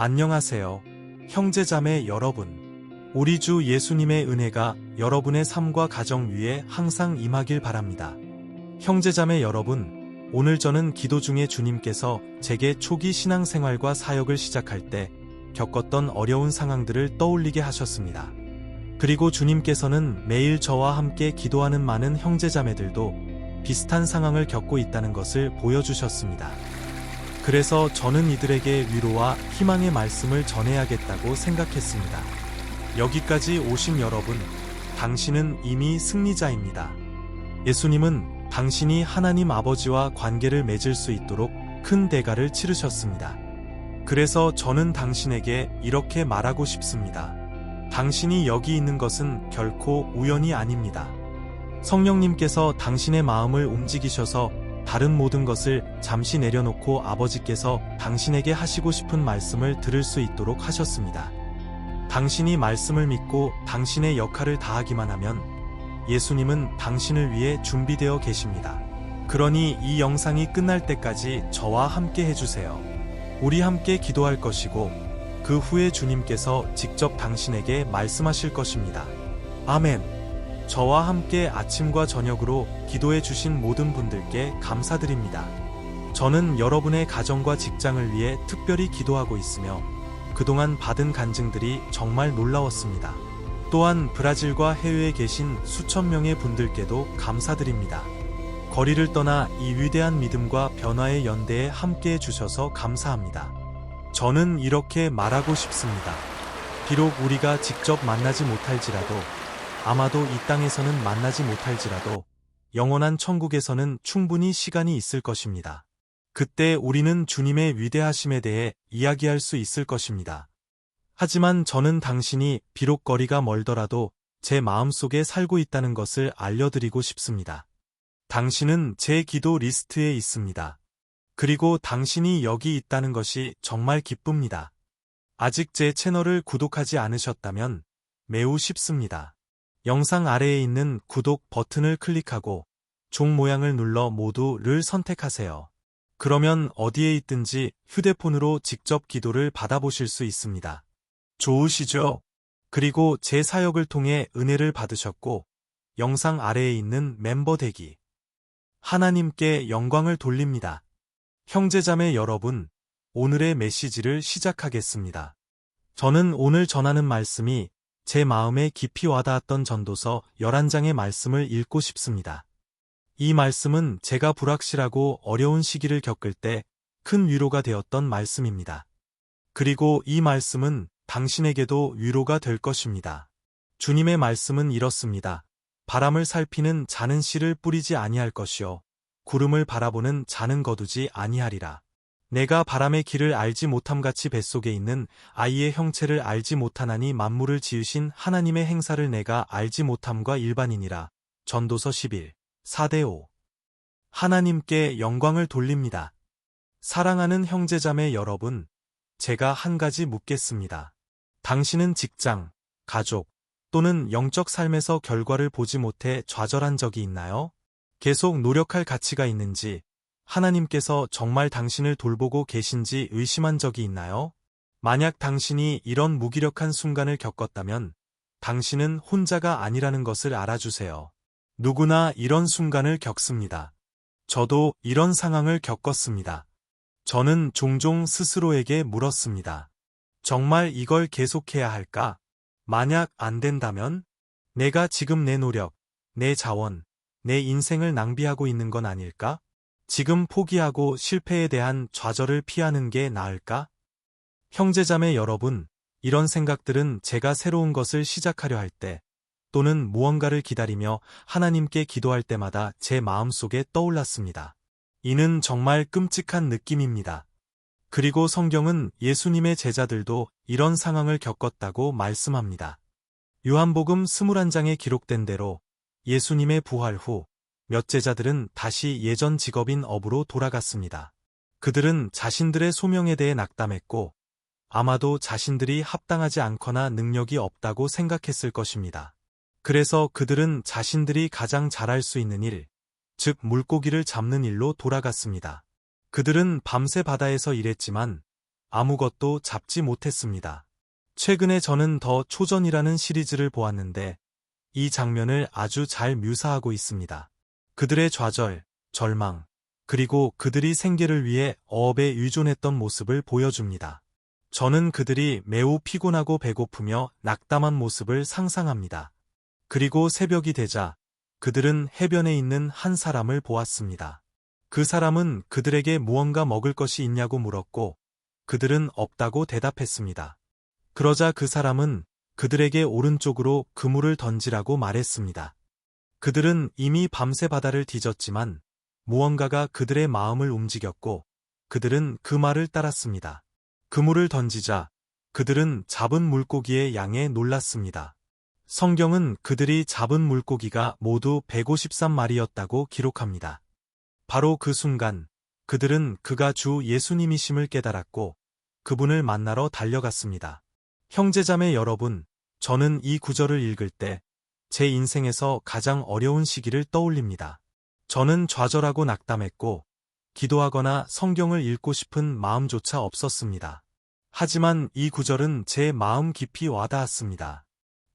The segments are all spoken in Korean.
안녕하세요. 형제자매 여러분. 우리 주 예수님의 은혜가 여러분의 삶과 가정 위에 항상 임하길 바랍니다. 형제자매 여러분, 오늘 저는 기도 중에 주님께서 제게 초기 신앙생활과 사역을 시작할 때 겪었던 어려운 상황들을 떠올리게 하셨습니다. 그리고 주님께서는 매일 저와 함께 기도하는 많은 형제자매들도 비슷한 상황을 겪고 있다는 것을 보여주셨습니다. 그래서 저는 이들에게 위로와 희망의 말씀을 전해야겠다고 생각했습니다. 여기까지 오신 여러분, 당신은 이미 승리자입니다. 예수님은 당신이 하나님 아버지와 관계를 맺을 수 있도록 큰 대가를 치르셨습니다. 그래서 저는 당신에게 이렇게 말하고 싶습니다. 당신이 여기 있는 것은 결코 우연이 아닙니다. 성령님께서 당신의 마음을 움직이셔서 다른 모든 것을 잠시 내려놓고 아버지께서 당신에게 하시고 싶은 말씀을 들을 수 있도록 하셨습니다. 당신이 말씀을 믿고 당신의 역할을 다하기만 하면 예수님은 당신을 위해 준비되어 계십니다. 그러니 이 영상이 끝날 때까지 저와 함께 해주세요. 우리 함께 기도할 것이고 그 후에 주님께서 직접 당신에게 말씀하실 것입니다. 아멘. 저와 함께 아침과 저녁으로 기도해 주신 모든 분들께 감사드립니다. 저는 여러분의 가정과 직장을 위해 특별히 기도하고 있으며 그동안 받은 간증들이 정말 놀라웠습니다. 또한 브라질과 해외에 계신 수천 명의 분들께도 감사드립니다. 거리를 떠나 이 위대한 믿음과 변화의 연대에 함께해 주셔서 감사합니다. 저는 이렇게 말하고 싶습니다. 비록 우리가 직접 만나지 못할지라도 아마도 이 땅에서는 만나지 못할지라도 영원한 천국에서는 충분히 시간이 있을 것입니다. 그때 우리는 주님의 위대하심에 대해 이야기할 수 있을 것입니다. 하지만 저는 당신이 비록 거리가 멀더라도 제 마음속에 살고 있다는 것을 알려드리고 싶습니다. 당신은 제 기도 리스트에 있습니다. 그리고 당신이 여기 있다는 것이 정말 기쁩니다. 아직 제 채널을 구독하지 않으셨다면 매우 쉽습니다. 영상 아래에 있는 구독 버튼을 클릭하고 종 모양을 눌러 모두를 선택하세요. 그러면 어디에 있든지 휴대폰으로 직접 기도를 받아보실 수 있습니다. 좋으시죠? 그리고 제 사역을 통해 은혜를 받으셨고 영상 아래에 있는 멤버 되기. 하나님께 영광을 돌립니다. 형제자매 여러분, 오늘의 메시지를 시작하겠습니다. 저는 오늘 전하는 말씀이 제 마음에 깊이 와닿았던 전도서 11장의 말씀을 읽고 싶습니다. 이 말씀은 제가 불확실하고 어려운 시기를 겪을 때 큰 위로가 되었던 말씀입니다. 그리고 이 말씀은 당신에게도 위로가 될 것입니다. 주님의 말씀은 이렇습니다. 바람을 살피는 자는 씨를 뿌리지 아니할 것이요 구름을 바라보는 자는 거두지 아니하리라. 내가 바람의 길을 알지 못함같이 뱃속에 있는 아이의 형체를 알지 못하나니 만물을 지으신 하나님의 행사를 내가 알지 못함과 일반이니라. 전도서 11, 4-5. 하나님께 영광을 돌립니다. 사랑하는 형제자매 여러분, 제가 한 가지 묻겠습니다. 당신은 직장, 가족 또는 영적 삶에서 결과를 보지 못해 좌절한 적이 있나요? 계속 노력할 가치가 있는지, 하나님께서 정말 당신을 돌보고 계신지 의심한 적이 있나요? 만약 당신이 이런 무기력한 순간을 겪었다면 당신은 혼자가 아니라는 것을 알아주세요. 누구나 이런 순간을 겪습니다. 저도 이런 상황을 겪었습니다. 저는 종종 스스로에게 물었습니다. 정말 이걸 계속해야 할까? 만약 안 된다면? 내가 지금 내 노력, 내 자원, 내 인생을 낭비하고 있는 건 아닐까? 지금 포기하고 실패에 대한 좌절을 피하는 게 나을까? 형제자매 여러분, 이런 생각들은 제가 새로운 것을 시작하려 할 때, 또는 무언가를 기다리며 하나님께 기도할 때마다 제 마음속에 떠올랐습니다. 이는 정말 끔찍한 느낌입니다. 그리고 성경은 예수님의 제자들도 이런 상황을 겪었다고 말씀합니다. 요한복음 21장에 기록된 대로 예수님의 부활 후 몇 제자들은 다시 예전 직업인 업으로 돌아갔습니다. 그들은 자신들의 소명에 대해 낙담했고 아마도 자신들이 합당하지 않거나 능력이 없다고 생각했을 것입니다. 그래서 그들은 자신들이 가장 잘할 수 있는 일, 즉 물고기를 잡는 일로 돌아갔습니다. 그들은 밤새 바다에서 일했지만 아무것도 잡지 못했습니다. 최근에 저는 더 초전이라는 시리즈를 보았는데 이 장면을 아주 잘 묘사하고 있습니다. 그들의 좌절, 절망, 그리고 그들이 생계를 위해 어업에 의존했던 모습을 보여줍니다. 저는 그들이 매우 피곤하고 배고프며 낙담한 모습을 상상합니다. 그리고 새벽이 되자 그들은 해변에 있는 한 사람을 보았습니다. 그 사람은 그들에게 무언가 먹을 것이 있냐고 물었고 그들은 없다고 대답했습니다. 그러자 그 사람은 그들에게 오른쪽으로 그물을 던지라고 말했습니다. 그들은 이미 밤새 바다를 뒤졌지만 무언가가 그들의 마음을 움직였고 그들은 그 말을 따랐습니다. 그물을 던지자 그들은 잡은 물고기의 양에 놀랐습니다. 성경은 그들이 잡은 물고기가 모두 153마리였다고 기록합니다. 바로 그 순간 그들은 그가 주 예수님이심을 깨달았고 그분을 만나러 달려갔습니다. 형제자매 여러분, 저는 이 구절을 읽을 때 제 인생에서 가장 어려운 시기를 떠올립니다. 저는 좌절하고 낙담했고 기도하거나 성경을 읽고 싶은 마음조차 없었습니다. 하지만 이 구절은 제 마음 깊이 와닿았습니다.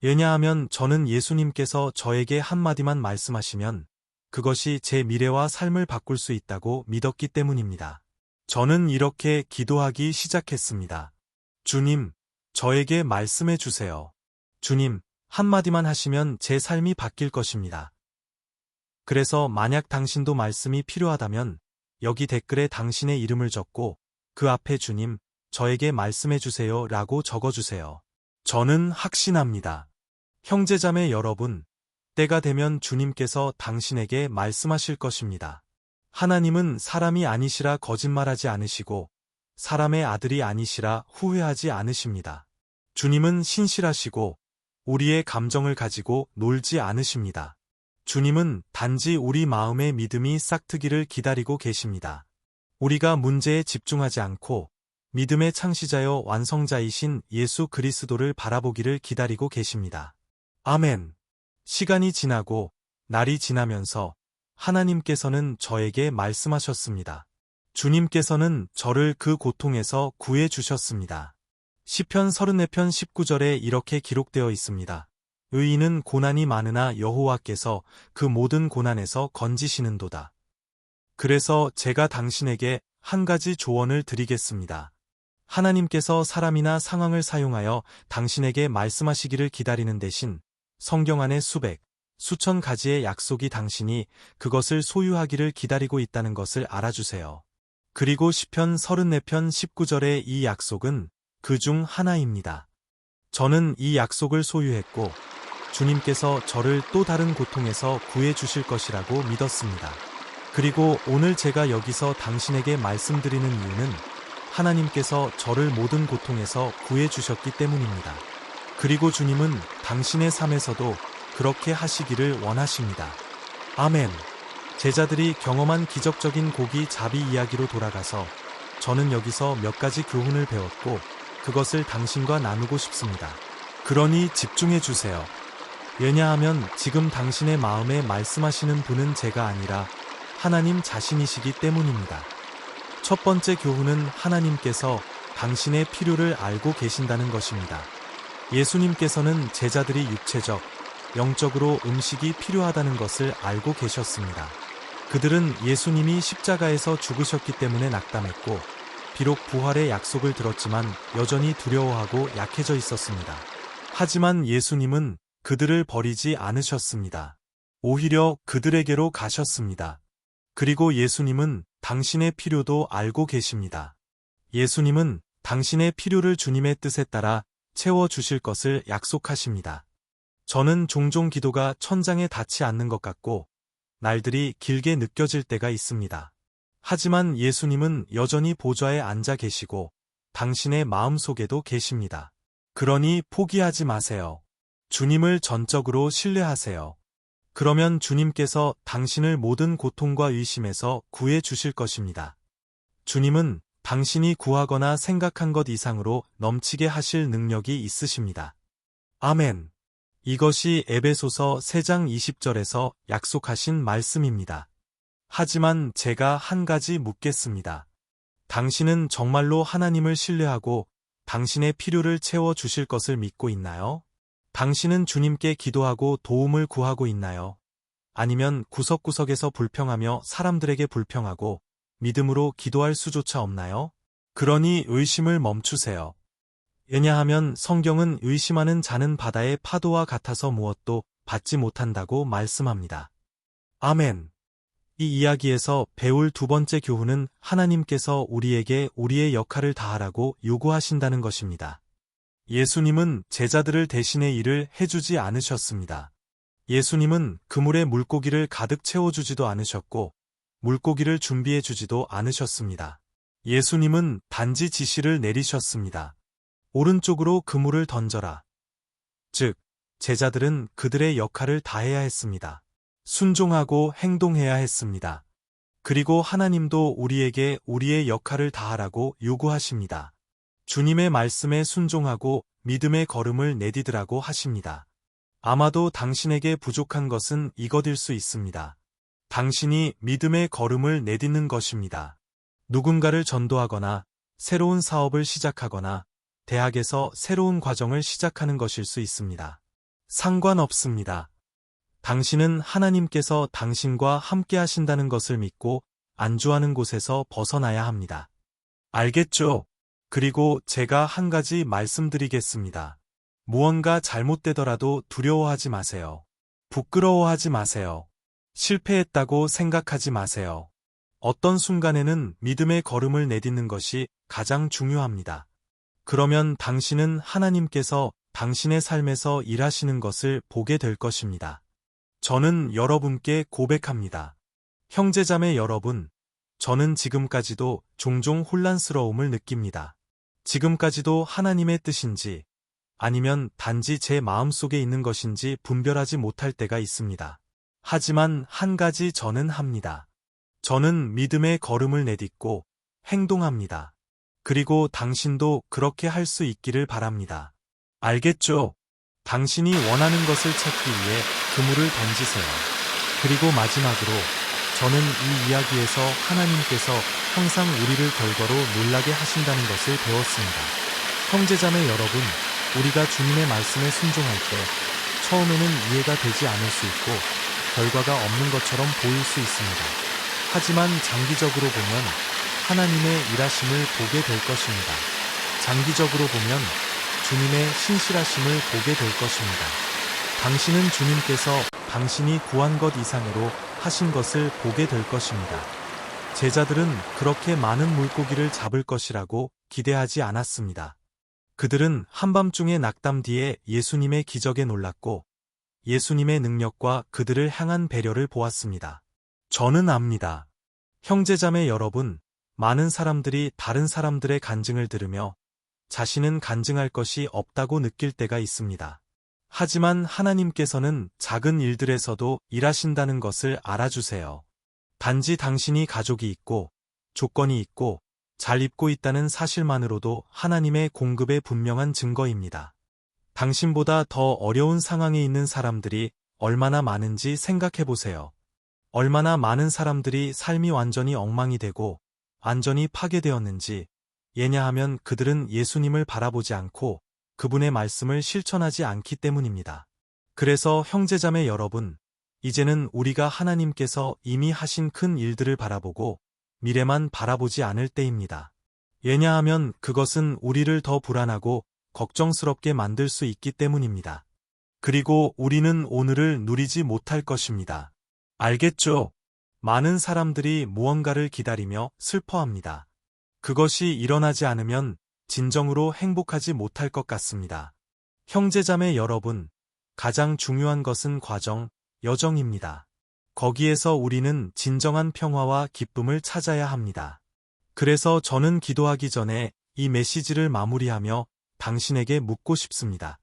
왜냐하면 저는 예수님께서 저에게 한마디만 말씀하시면 그것이 제 미래와 삶을 바꿀 수 있다고 믿었기 때문입니다. 저는 이렇게 기도하기 시작했습니다. 주님, 저에게 말씀해 주세요. 주님, 한마디만 하시면 제 삶이 바뀔 것입니다. 그래서 만약 당신도 말씀이 필요하다면 여기 댓글에 당신의 이름을 적고 그 앞에 주님, 저에게 말씀해 주세요 라고 적어주세요. 저는 확신합니다. 형제자매 여러분, 때가 되면 주님께서 당신에게 말씀하실 것입니다. 하나님은 사람이 아니시라 거짓말하지 않으시고 사람의 아들이 아니시라 후회하지 않으십니다. 주님은 신실하시고 우리의 감정을 가지고 놀지 않으십니다. 주님은 단지 우리 마음의 믿음이 싹트기를 기다리고 계십니다. 우리가 문제에 집중하지 않고 믿음의 창시자여 완성자이신 예수 그리스도를 바라보기를 기다리고 계십니다. 아멘. 시간이 지나고 날이 지나면서 하나님께서는 저에게 말씀하셨습니다. 주님께서는 저를 그 고통에서 구해 주셨습니다. 시편 34편 19절에 이렇게 기록되어 있습니다. 의인은 고난이 많으나 여호와께서 그 모든 고난에서 건지시는도다. 그래서 제가 당신에게 한 가지 조언을 드리겠습니다. 하나님께서 사람이나 상황을 사용하여 당신에게 말씀하시기를 기다리는 대신 성경 안에 수백, 수천 가지의 약속이 당신이 그것을 소유하기를 기다리고 있다는 것을 알아주세요. 그리고 시편 34편 19절의 이 약속은 그 중 하나입니다. 저는 이 약속을 소유했고 주님께서 저를 또 다른 고통에서 구해 주실 것이라고 믿었습니다. 그리고 오늘 제가 여기서 당신에게 말씀드리는 이유는 하나님께서 저를 모든 고통에서 구해 주셨기 때문입니다. 그리고 주님은 당신의 삶에서도 그렇게 하시기를 원하십니다. 아멘. 제자들이 경험한 기적적인 고기 잡이 이야기로 돌아가서 저는 여기서 몇 가지 교훈을 배웠고 그것을 당신과 나누고 싶습니다. 그러니 집중해 주세요. 왜냐하면 지금 당신의 마음에 말씀하시는 분은 제가 아니라 하나님 자신이시기 때문입니다. 첫 번째 교훈은 하나님께서 당신의 필요를 알고 계신다는 것입니다. 예수님께서는 제자들이 육체적, 영적으로 음식이 필요하다는 것을 알고 계셨습니다. 그들은 예수님이 십자가에서 죽으셨기 때문에 낙담했고 비록 부활의 약속을 들었지만 여전히 두려워하고 약해져 있었습니다. 하지만 예수님은 그들을 버리지 않으셨습니다. 오히려 그들에게로 가셨습니다. 그리고 예수님은 당신의 필요도 알고 계십니다. 예수님은 당신의 필요를 주님의 뜻에 따라 채워주실 것을 약속하십니다. 저는 종종 기도가 천장에 닿지 않는 것 같고 날들이 길게 느껴질 때가 있습니다. 하지만 예수님은 여전히 보좌에 앉아 계시고 당신의 마음속에도 계십니다. 그러니 포기하지 마세요. 주님을 전적으로 신뢰하세요. 그러면 주님께서 당신을 모든 고통과 의심에서 구해 주실 것입니다. 주님은 당신이 구하거나 생각한 것 이상으로 넘치게 하실 능력이 있으십니다. 아멘. 이것이 에베소서 3장 20절에서 약속하신 말씀입니다. 하지만 제가 한 가지 묻겠습니다. 당신은 정말로 하나님을 신뢰하고 당신의 필요를 채워 주실 것을 믿고 있나요? 당신은 주님께 기도하고 도움을 구하고 있나요? 아니면 구석구석에서 불평하며 사람들에게 불평하고 믿음으로 기도할 수조차 없나요? 그러니 의심을 멈추세요. 왜냐하면 성경은 의심하는 자는 바다의 파도와 같아서 무엇도 받지 못한다고 말씀합니다. 아멘. 이 이야기에서 배울 두 번째 교훈은 하나님께서 우리에게 우리의 역할을 다하라고 요구하신다는 것입니다. 예수님은 제자들을 대신해 일을 해주지 않으셨습니다. 예수님은 그물에 물고기를 가득 채워주지도 않으셨고 물고기를 준비해주지도 않으셨습니다. 예수님은 단지 지시를 내리셨습니다. 오른쪽으로 그물을 던져라. 즉, 제자들은 그들의 역할을 다해야 했습니다. 순종하고 행동해야 했습니다. 그리고 하나님도 우리에게 우리의 역할을 다하라고 요구하십니다. 주님의 말씀에 순종하고 믿음의 걸음을 내디디라고 하십니다. 아마도 당신에게 부족한 것은 이것일 수 있습니다. 당신이 믿음의 걸음을 내딛는 것입니다. 누군가를 전도하거나 새로운 사업을 시작하거나 대학에서 새로운 과정을 시작하는 것일 수 있습니다. 상관없습니다. 당신은 하나님께서 당신과 함께 하신다는 것을 믿고 안주하는 곳에서 벗어나야 합니다. 알겠죠? 그리고 제가 한 가지 말씀드리겠습니다. 무언가 잘못되더라도 두려워하지 마세요. 부끄러워하지 마세요. 실패했다고 생각하지 마세요. 어떤 순간에는 믿음의 걸음을 내딛는 것이 가장 중요합니다. 그러면 당신은 하나님께서 당신의 삶에서 일하시는 것을 보게 될 것입니다. 저는 여러분께 고백합니다. 형제자매 여러분, 저는 지금까지도 종종 혼란스러움을 느낍니다. 지금까지도 하나님의 뜻인지 아니면 단지 제 마음속에 있는 것인지 분별하지 못할 때가 있습니다. 하지만 한 가지 저는 합니다. 저는 믿음의 걸음을 내딛고 행동합니다. 그리고 당신도 그렇게 할 수 있기를 바랍니다. 알겠죠? 당신이 원하는 것을 찾기 위해 그물을 던지세요. 그리고 마지막으로 저는 이 이야기에서 하나님께서 항상 우리를 결과로 놀라게 하신다는 것을 배웠습니다. 형제자매 여러분, 우리가 주님의 말씀에 순종할 때 처음에는 이해가 되지 않을 수 있고 결과가 없는 것처럼 보일 수 있습니다. 하지만 장기적으로 보면 하나님의 일하심을 보게 될 것입니다. 장기적으로 보면 주님의 신실하심을 보게 될 것입니다. 당신은 주님께서 당신이 구한 것 이상으로 하신 것을 보게 될 것입니다. 제자들은 그렇게 많은 물고기를 잡을 것이라고 기대하지 않았습니다. 그들은 한밤중에 낙담 뒤에 예수님의 기적에 놀랐고 예수님의 능력과 그들을 향한 배려를 보았습니다. 저는 압니다. 형제자매 여러분, 많은 사람들이 다른 사람들의 간증을 들으며 자신은 간증할 것이 없다고 느낄 때가 있습니다. 하지만 하나님께서는 작은 일들에서도 일하신다는 것을 알아주세요. 단지 당신이 가족이 있고 조건이 있고 잘 입고 있다는 사실만으로도 하나님의 공급의 분명한 증거입니다. 당신보다 더 어려운 상황에 있는 사람들이 얼마나 많은지 생각해 보세요. 얼마나 많은 사람들이 삶이 완전히 엉망이 되고 완전히 파괴되었는지, 왜냐하면 그들은 예수님을 바라보지 않고 그분의 말씀을 실천하지 않기 때문입니다. 그래서 형제자매 여러분, 이제는 우리가 하나님께서 이미 하신 큰 일들을 바라보고 미래만 바라보지 않을 때입니다. 왜냐하면 그것은 우리를 더 불안하고 걱정스럽게 만들 수 있기 때문입니다. 그리고 우리는 오늘을 누리지 못할 것입니다. 알겠죠? 많은 사람들이 무언가를 기다리며 슬퍼합니다. 그것이 일어나지 않으면 진정으로 행복하지 못할 것 같습니다. 형제자매 여러분, 가장 중요한 것은 과정, 여정입니다. 거기에서 우리는 진정한 평화와 기쁨을 찾아야 합니다. 그래서 저는 기도하기 전에 이 메시지를 마무리하며 당신에게 묻고 싶습니다.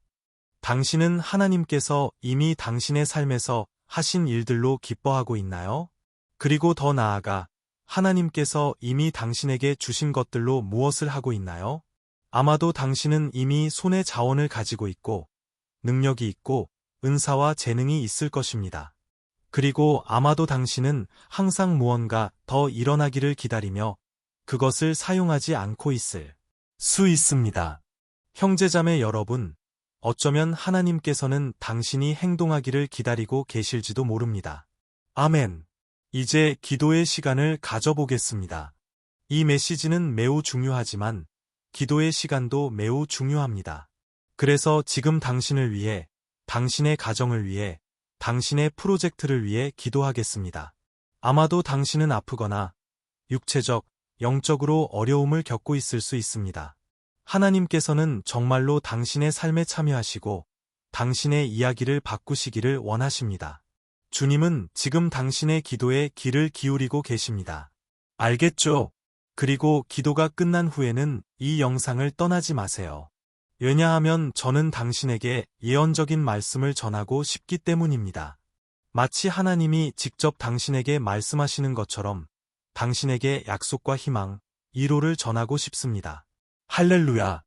당신은 하나님께서 이미 당신의 삶에서 하신 일들로 기뻐하고 있나요? 그리고 더 나아가 하나님께서 이미 당신에게 주신 것들로 무엇을 하고 있나요? 아마도 당신은 이미 손에 자원을 가지고 있고 능력이 있고 은사와 재능이 있을 것입니다. 그리고 아마도 당신은 항상 무언가 더 일어나기를 기다리며 그것을 사용하지 않고 있을 수 있습니다. 형제자매 여러분, 어쩌면 하나님께서는 당신이 행동하기를 기다리고 계실지도 모릅니다. 아멘. 이제 기도의 시간을 가져보겠습니다. 이 메시지는 매우 중요하지만 기도의 시간도 매우 중요합니다. 그래서 지금 당신을 위해, 당신의 가정을 위해, 당신의 프로젝트를 위해 기도하겠습니다. 아마도 당신은 아프거나 육체적, 영적으로 어려움을 겪고 있을 수 있습니다. 하나님께서는 정말로 당신의 삶에 참여하시고 당신의 이야기를 바꾸시기를 원하십니다. 주님은 지금 당신의 기도에 귀를 기울이고 계십니다. 알겠죠? 그리고 기도가 끝난 후에는 이 영상을 떠나지 마세요. 왜냐하면 저는 당신에게 예언적인 말씀을 전하고 싶기 때문입니다. 마치 하나님이 직접 당신에게 말씀하시는 것처럼 당신에게 약속과 희망, 위로를 전하고 싶습니다. 할렐루야!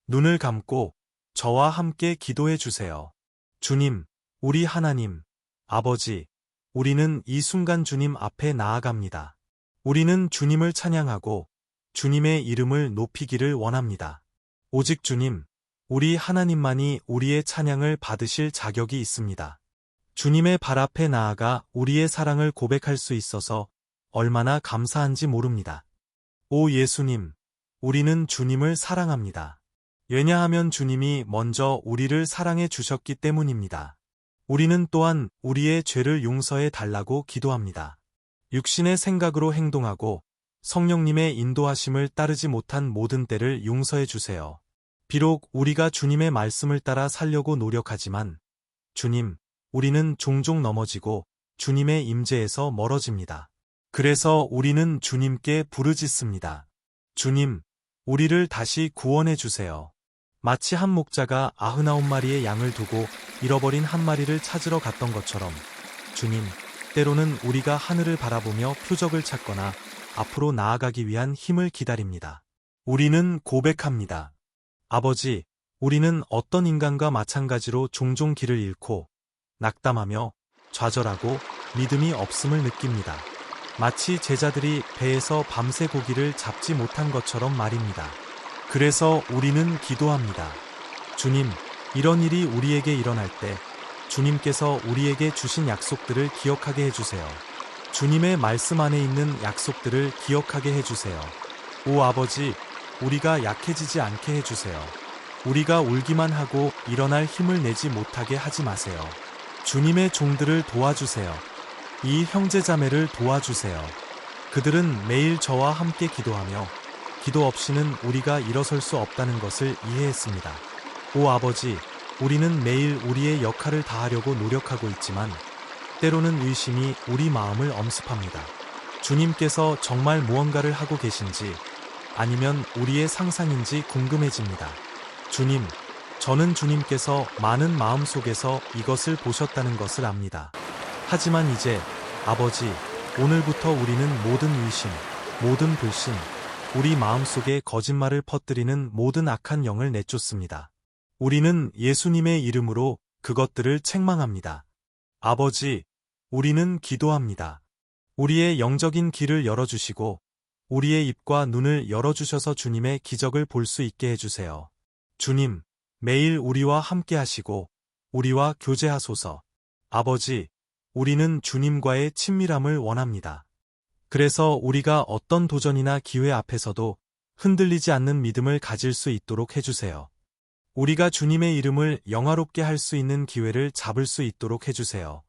눈을 감고 저와 함께 기도해 주세요. 주님, 우리 하나님, 아버지, 우리는 이 순간 주님 앞에 나아갑니다. 우리는 주님을 찬양하고 주님의 이름을 높이기를 원합니다. 오직 주님, 우리 하나님만이 우리의 찬양을 받으실 자격이 있습니다. 주님의 발 앞에 나아가 우리의 사랑을 고백할 수 있어서 얼마나 감사한지 모릅니다. 오 예수님, 우리는 주님을 사랑합니다. 왜냐하면 주님이 먼저 우리를 사랑해 주셨기 때문입니다. 우리는 또한 우리의 죄를 용서해 달라고 기도합니다. 육신의 생각으로 행동하고 성령님의 인도하심을 따르지 못한 모든 때를 용서해 주세요. 비록 우리가 주님의 말씀을 따라 살려고 노력하지만 주님, 우리는 종종 넘어지고 주님의 임재에서 멀어집니다. 그래서 우리는 주님께 부르짖습니다. 주님, 우리를 다시 구원해 주세요. 마치 한 목자가 99마리의 양을 두고 잃어버린 한 마리를 찾으러 갔던 것처럼 주님, 때로는 우리가 하늘을 바라보며 표적을 찾거나 앞으로 나아가기 위한 힘을 기다립니다. 우리는 고백합니다. 아버지, 우리는 어떤 인간과 마찬가지로 종종 길을 잃고 낙담하며 좌절하고 믿음이 없음을 느낍니다. 마치 제자들이 배에서 밤새 고기를 잡지 못한 것처럼 말입니다. 그래서 우리는 기도합니다. 주님, 이런 일이 우리에게 일어날 때 주님께서 우리에게 주신 약속들을 기억하게 해주세요. 주님의 말씀 안에 있는 약속들을 기억하게 해주세요. 오 아버지, 우리가 약해지지 않게 해주세요. 우리가 울기만 하고 일어날 힘을 내지 못하게 하지 마세요. 주님의 종들을 도와주세요. 이 형제자매를 도와주세요. 그들은 매일 저와 함께 기도하며 기도 없이는 우리가 일어설 수 없다는 것을 이해했습니다. 오 아버지, 우리는 매일 우리의 역할을 다하려고 노력하고 있지만 때로는 의심이 우리 마음을 엄습합니다. 주님께서 정말 무언가를 하고 계신지 아니면 우리의 상상인지 궁금해집니다. 주님, 저는 주님께서 많은 마음 속에서 이것을 보셨다는 것을 압니다. 하지만 이제 아버지, 오늘부터 우리는 모든 의심, 모든 불신, 우리 마음속에 거짓말을 퍼뜨리는 모든 악한 영을 내쫓습니다. 우리는 예수님의 이름으로 그것들을 책망합니다. 아버지, 우리는 기도합니다. 우리의 영적인 길을 열어주시고 우리의 입과 눈을 열어주셔서 주님의 기적을 볼 수 있게 해주세요. 주님, 매일 우리와 함께 하시고 우리와 교제하소서. 아버지, 우리는 주님과의 친밀함을 원합니다. 그래서 우리가 어떤 도전이나 기회 앞에서도 흔들리지 않는 믿음을 가질 수 있도록 해주세요. 우리가 주님의 이름을 영화롭게 할 수 있는 기회를 잡을 수 있도록 해주세요.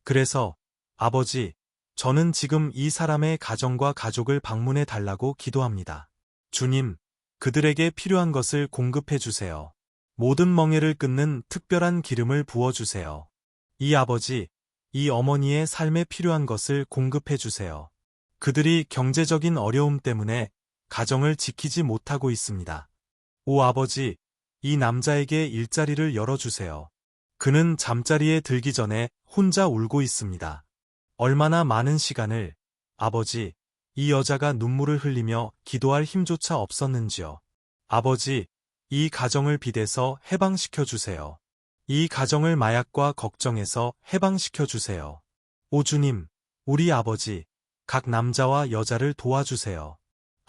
그래서 아버지, 저는 지금 이 사람의 가정과 가족을 방문해 달라고 기도합니다. 주님, 그들에게 필요한 것을 공급해 주세요. 모든 멍에를 끊는 특별한 기름을 부어주세요. 이 아버지, 이 어머니의 삶에 필요한 것을 공급해 주세요. 그들이 경제적인 어려움 때문에 가정을 지키지 못하고 있습니다. 오 아버지, 이 남자에게 일자리를 열어주세요. 그는 잠자리에 들기 전에 혼자 울고 있습니다. 얼마나 많은 시간을, 아버지, 이 여자가 눈물을 흘리며 기도할 힘조차 없었는지요. 아버지, 이 가정을 빚에서 해방시켜 주세요. 이 가정을 마약과 걱정에서 해방시켜 주세요. 오 주님, 우리 아버지, 각 남자와 여자를 도와주세요.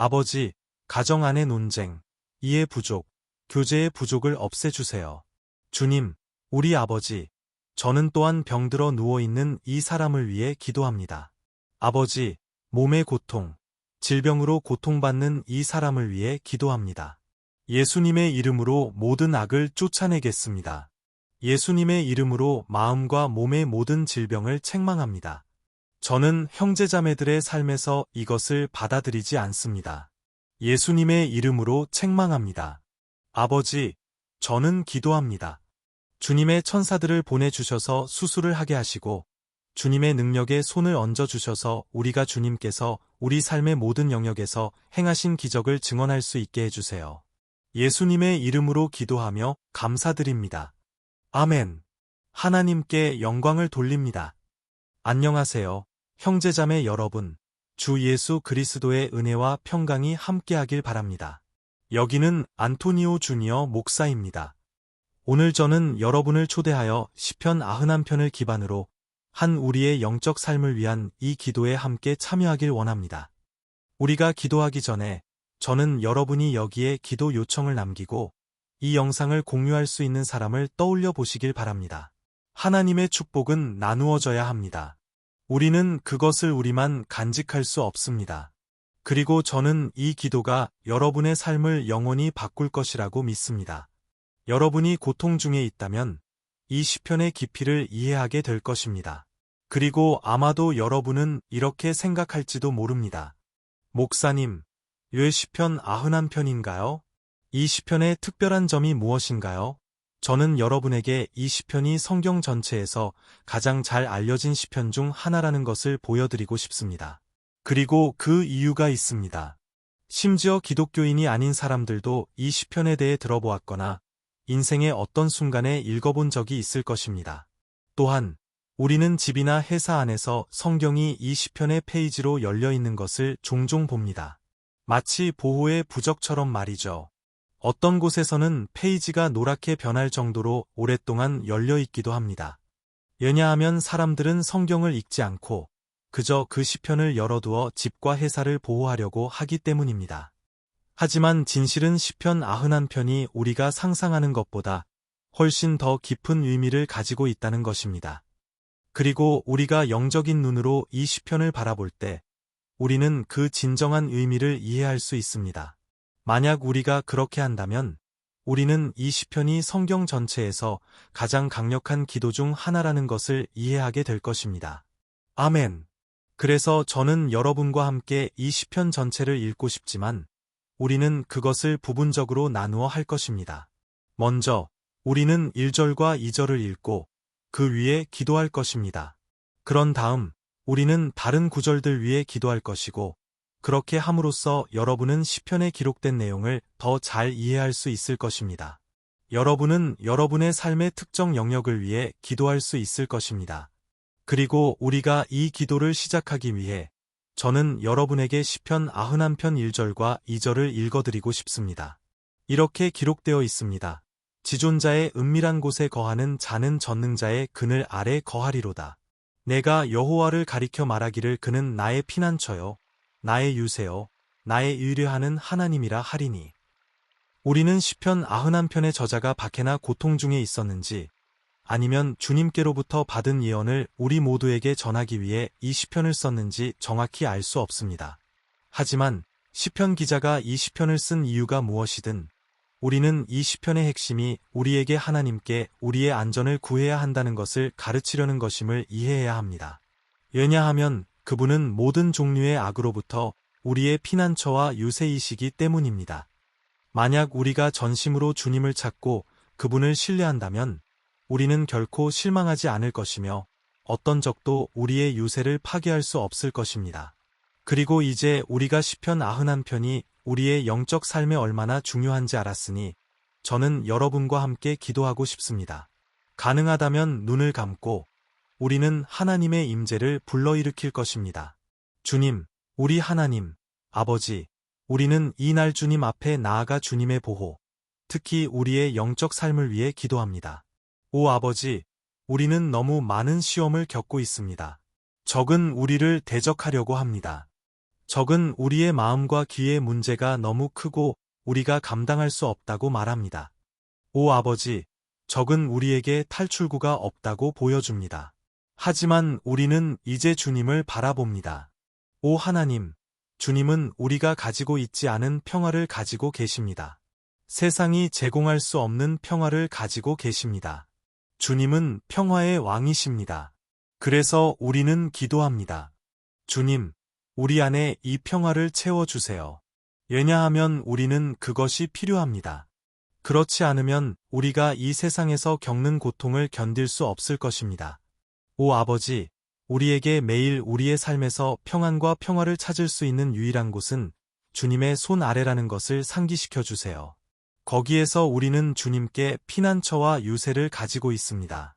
아버지, 가정 안의 논쟁, 이해 부족, 교제의 부족을 없애주세요. 주님, 우리 아버지, 저는 또한 병들어 누워있는 이 사람을 위해 기도합니다. 아버지, 몸의 고통, 질병으로 고통받는 이 사람을 위해 기도합니다. 예수님의 이름으로 모든 악을 쫓아내겠습니다. 예수님의 이름으로 마음과 몸의 모든 질병을 책망합니다. 저는 형제자매들의 삶에서 이것을 받아들이지 않습니다. 예수님의 이름으로 책망합니다. 아버지, 저는 기도합니다. 주님의 천사들을 보내주셔서 수술을 하게 하시고 주님의 능력에 손을 얹어주셔서 우리가 주님께서 우리 삶의 모든 영역에서 행하신 기적을 증언할 수 있게 해주세요. 예수님의 이름으로 기도하며 감사드립니다. 아멘. 하나님께 영광을 돌립니다. 안녕하세요, 형제자매 여러분. 주 예수 그리스도의 은혜와 평강이 함께하길 바랍니다. 여기는 안토니오 주니어 목사입니다. 오늘 저는 여러분을 초대하여 시편 91편을 기반으로 한 우리의 영적 삶을 위한 이 기도에 함께 참여하길 원합니다. 우리가 기도하기 전에 저는 여러분이 여기에 기도 요청을 남기고 이 영상을 공유할 수 있는 사람을 떠올려 보시길 바랍니다. 하나님의 축복은 나누어져야 합니다. 우리는 그것을 우리만 간직할 수 없습니다. 그리고 저는 이 기도가 여러분의 삶을 영원히 바꿀 것이라고 믿습니다. 여러분이 고통 중에 있다면 이 시편의 깊이를 이해하게 될 것입니다. 그리고 아마도 여러분은 이렇게 생각할지도 모릅니다. 목사님, 왜 시편 91편인가요? 이 시편의 특별한 점이 무엇인가요? 저는 여러분에게 이 시편이 성경 전체에서 가장 잘 알려진 시편 중 하나라는 것을 보여드리고 싶습니다. 그리고 그 이유가 있습니다. 심지어 기독교인이 아닌 사람들도 이 시편에 대해 들어보았거나 인생의 어떤 순간에 읽어본 적이 있을 것입니다. 또한 우리는 집이나 회사 안에서 성경이 이 시편의 페이지로 열려 있는 것을 종종 봅니다. 마치 보호의 부적처럼 말이죠. 어떤 곳에서는 페이지가 노랗게 변할 정도로 오랫동안 열려 있기도 합니다. 왜냐하면 사람들은 성경을 읽지 않고 그저 그 시편을 열어두어 집과 회사를 보호하려고 하기 때문입니다. 하지만 진실은 시편 91편이 우리가 상상하는 것보다 훨씬 더 깊은 의미를 가지고 있다는 것입니다. 그리고 우리가 영적인 눈으로 이 시편을 바라볼 때 우리는 그 진정한 의미를 이해할 수 있습니다. 만약 우리가 그렇게 한다면 우리는 이 시편이 성경 전체에서 가장 강력한 기도 중 하나라는 것을 이해하게 될 것입니다. 아멘. 그래서 저는 여러분과 함께 이 시편 전체를 읽고 싶지만 우리는 그것을 부분적으로 나누어 할 것입니다. 먼저 우리는 1절과 2절을 읽고 그 위에 기도할 것입니다. 그런 다음 우리는 다른 구절들 위에 기도할 것이고 그렇게 함으로써 여러분은 시편에 기록된 내용을 더 잘 이해할 수 있을 것입니다. 여러분은 여러분의 삶의 특정 영역을 위해 기도할 수 있을 것입니다. 그리고 우리가 이 기도를 시작하기 위해 저는 여러분에게 시편 91편 1절과 2절을 읽어드리고 싶습니다. 이렇게 기록되어 있습니다. 지존자의 은밀한 곳에 거하는 자는 전능자의 그늘 아래 거하리로다. 내가 여호와를 가리켜 말하기를 그는 나의 피난처요, 나의 유세요, 나의 의뢰하는 하나님이라 하리니. 우리는 시편 91편의 저자가 박해나 고통 중에 있었는지 아니면 주님께로부터 받은 예언을 우리 모두에게 전하기 위해 이 시편을 썼는지 정확히 알 수 없습니다. 하지만 시편 기자가 이 시편을 쓴 이유가 무엇이든 우리는 이 시편의 핵심이 우리에게 하나님께 우리의 안전을 구해야 한다는 것을 가르치려는 것임을 이해해야 합니다. 왜냐하면 그분은 모든 종류의 악으로부터 우리의 피난처와 유세이시기 때문입니다. 만약 우리가 전심으로 주님을 찾고 그분을 신뢰한다면 우리는 결코 실망하지 않을 것이며 어떤 적도 우리의 유세를 파괴할 수 없을 것입니다. 그리고 이제 우리가 시편 91편이 우리의 영적 삶에 얼마나 중요한지 알았으니 저는 여러분과 함께 기도하고 싶습니다. 가능하다면 눈을 감고 우리는 하나님의 임재를 불러일으킬 것입니다. 주님, 우리 하나님, 아버지, 우리는 이날 주님 앞에 나아가 주님의 보호, 특히 우리의 영적 삶을 위해 기도합니다. 오 아버지, 우리는 너무 많은 시험을 겪고 있습니다. 적은 우리를 대적하려고 합니다. 적은 우리의 마음과 귀의 문제가 너무 크고 우리가 감당할 수 없다고 말합니다. 오 아버지, 적은 우리에게 탈출구가 없다고 보여줍니다. 하지만 우리는 이제 주님을 바라봅니다. 오 하나님, 주님은 우리가 가지고 있지 않은 평화를 가지고 계십니다. 세상이 제공할 수 없는 평화를 가지고 계십니다. 주님은 평화의 왕이십니다. 그래서 우리는 기도합니다. 주님, 우리 안에 이 평화를 채워주세요. 왜냐하면 우리는 그것이 필요합니다. 그렇지 않으면 우리가 이 세상에서 겪는 고통을 견딜 수 없을 것입니다. 오 아버지, 우리에게 매일 우리의 삶에서 평안과 평화를 찾을 수 있는 유일한 곳은 주님의 손 아래라는 것을 상기시켜 주세요. 거기에서 우리는 주님께 피난처와 유세를 가지고 있습니다.